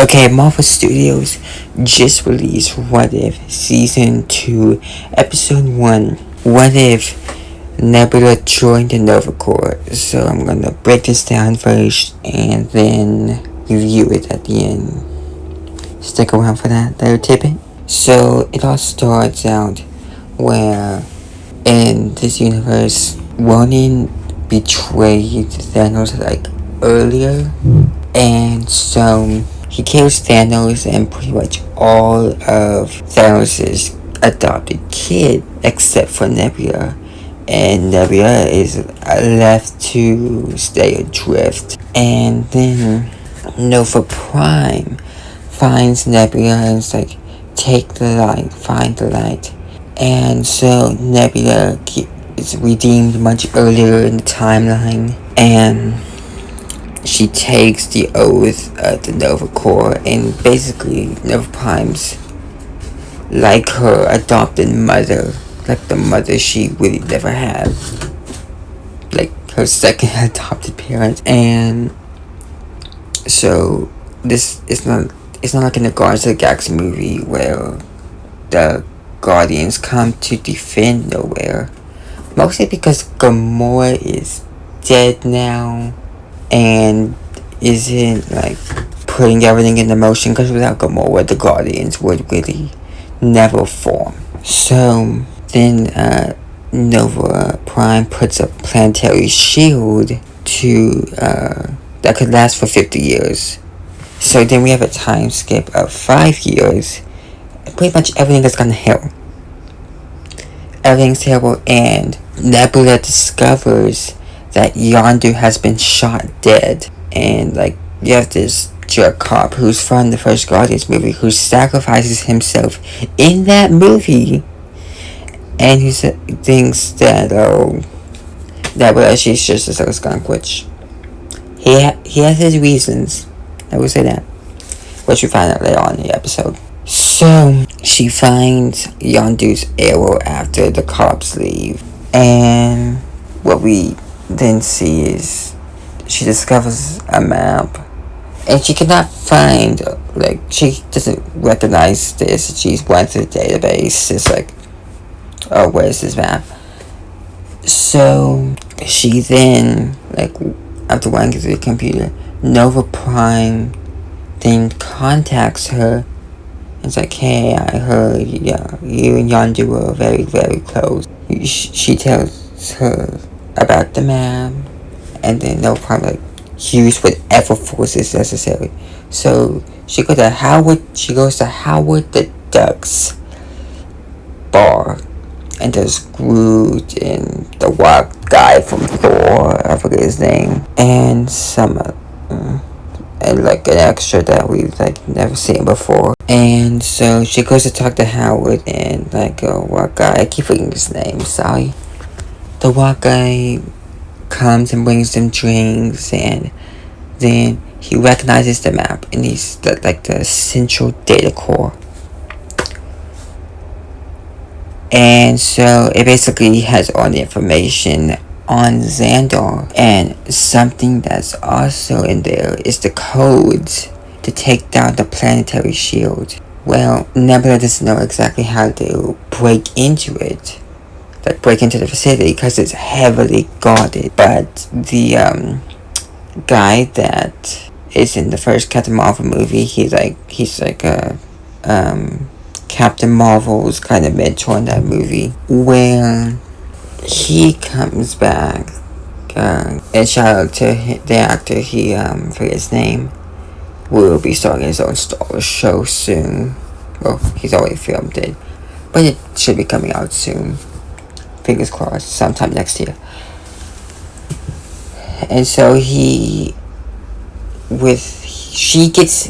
Okay, Marvel Studios just released What If Season 2, Episode 1. What if Nebula joined the Nova Corps? So I'm gonna break this down first and then review it at the end. Stick around for that little tidbit. So it all starts out where in this universe, Ronan betrayed Thanos earlier, and so he kills Thanos and pretty much all of Thanos' adopted kid except for Nebula. And Nebula is left to stay adrift. And then Nova Prime finds Nebula and is like, take the light, find the light. And so Nebula is redeemed much earlier in the timeline. And she takes the oath of the Nova Corps, and basically Nova Prime's like her adopted mother, like the mother she really never had, like her second adopted parent. And so this is not, it's not like in the Guardians of the Galaxy movie where the Guardians come to defend Nowhere, mostly because Gamora is dead now and isn't putting everything into motion, because without Gamora the Guardians would really never form. So then Nova Prime puts a planetary shield to that could last for 50 years. So then we have a time skip of 5 years. Pretty much everything has gone to hell. Everything's terrible, and Nebula discovers that Yondu has been shot dead. And you have this jerk cop who's from the first Guardians movie who sacrifices himself in that movie, and he thinks that Nebula, she's just a skunk, which he has his reasons. I will say that, which we find out later on in the episode. So she finds Yondu's arrow after the cops leave, and what we then see is she discovers a map, and she cannot find, she doesn't recognize this. She's went through the database. It's oh, where's this map? So she then, after running through the computer, Nova Prime then contacts her. It's like, hey, I heard, you and Yondu were very, very close. She tells her about the map, and then Nova Prime use whatever force is necessary. So she goes to Howard the Duck's bar, and there's Groot and the Rock guy from Thor, I forget his name, and some and an extra that we've never seen before. And so she goes to talk to Howard, and Rock guy, I keep forgetting his name, sorry. The Rock guy comes and brings them drinks, and then he recognizes the map, and he's the central data core. And so it basically has all the information on Xandar, and something that's also in there is the codes to take down the planetary shield. Well, Nebula doesn't know exactly how to break into it, break into the facility, because it's heavily guarded. But the guy that is in the first Captain Marvel movie, he's a Captain Marvel's kind of mentor in that movie, where he comes back, and shout out to the actor, he forget his name, will be starting his own Star Wars show soon. Well, he's already filmed it, but it should be coming out soon. Fingers crossed, sometime next year. And so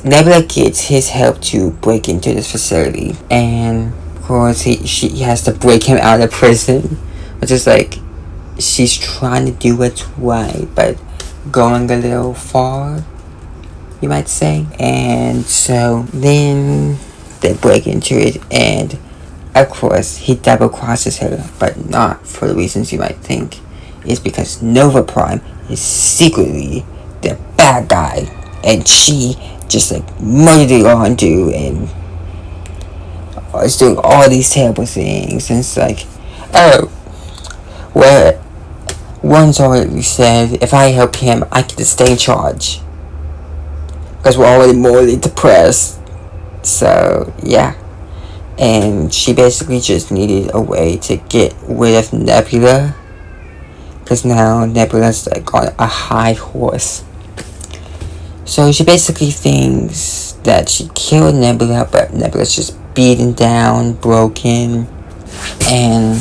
Nebula gets his help to break into this facility, and of course she has to break him out of prison, which is she's trying to do what's right, but going a little far, you might say. And so then they break into it, and of course he double crosses her, but not for the reasons you might think. It's because Nova Prime is secretly the bad guy, and she just like murdered onto, and is doing all these terrible things. And it's like, oh, well, one's already said if I help him, I get to stay in charge because we're already morally depressed. So yeah, and she basically just needed a way to get rid of Nebula, because now Nebula's like on a high horse. So she basically thinks that she killed Nebula, but Nebula's just beaten down, broken, and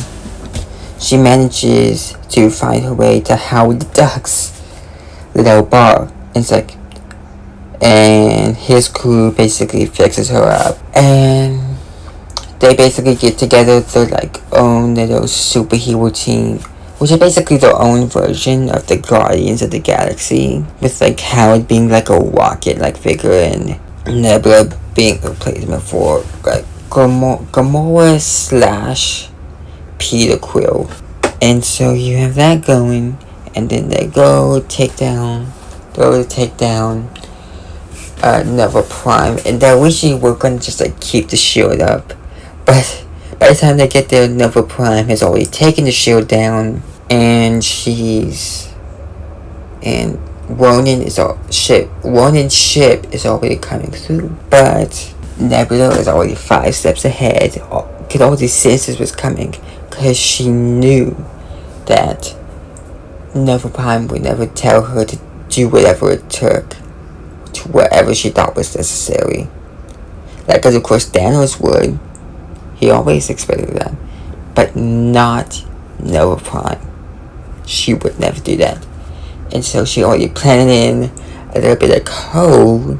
she manages to find her way to Howard the Duck's little bar. It's like, and his crew basically fixes her up, and they basically get together their like own little superhero team, which is basically their own version of the Guardians of the Galaxy, with like Howard being like a rocket like figure, and Nebula being a replacement for like Gamora slash Peter Quill. And so you have that going, and then they go to take down Nova Prime, and they originally were gonna just like keep the shield up, but by the time they get there, Nova Prime has already taken the shield down, and Ronan's ship is already coming through, but Nebula is already 5 steps ahead, because all these senses was coming, because she knew that Nova Prime would never tell her to do whatever it took to whatever she thought was necessary. Like, because of course Thanos would. He always expected that. But not Nova Prime. She would never do that. And so she already planted in a little bit of code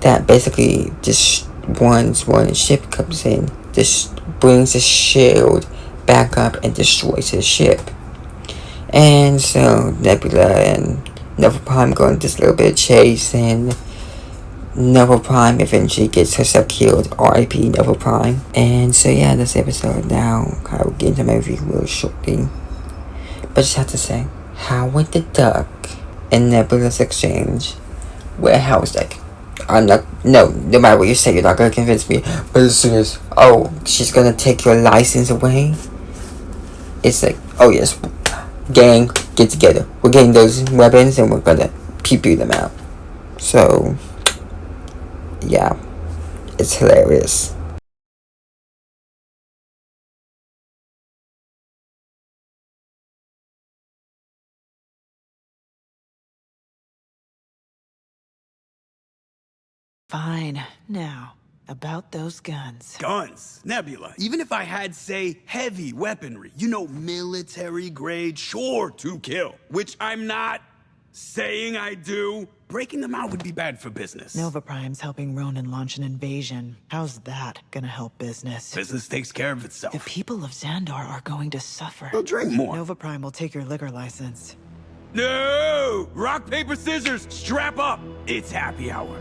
that basically just once one ship comes in, just brings the shield back up and destroys his ship. And so Nebula and Nova Prime go into this little bit of chase, and Nova Prime eventually gets herself killed. R.I.P. Nova Prime. And so yeah, this episode now, I will get into my review real shortly. But just have to say, Howard the Duck and Nebula's exchange, where Howard's like, no matter what you say, you're not gonna convince me. But as soon as, she's gonna take your license away, it's like, oh yes, gang, get together. We're getting those weapons and we're gonna pew them out. So, yeah, it's hilarious. Fine. Now, about those guns. Guns, Nebula. Even if I had, say, heavy weaponry, military grade, sure to kill, which I'm not saying I do, breaking them out would be bad for business. Nova Prime's helping Ronan launch an invasion. How's that gonna help business? Business takes care of itself. The people of Xandar are going to suffer. They'll drink more. Nova Prime will take your liquor license. No! Rock, paper, scissors! Strap up! It's happy hour.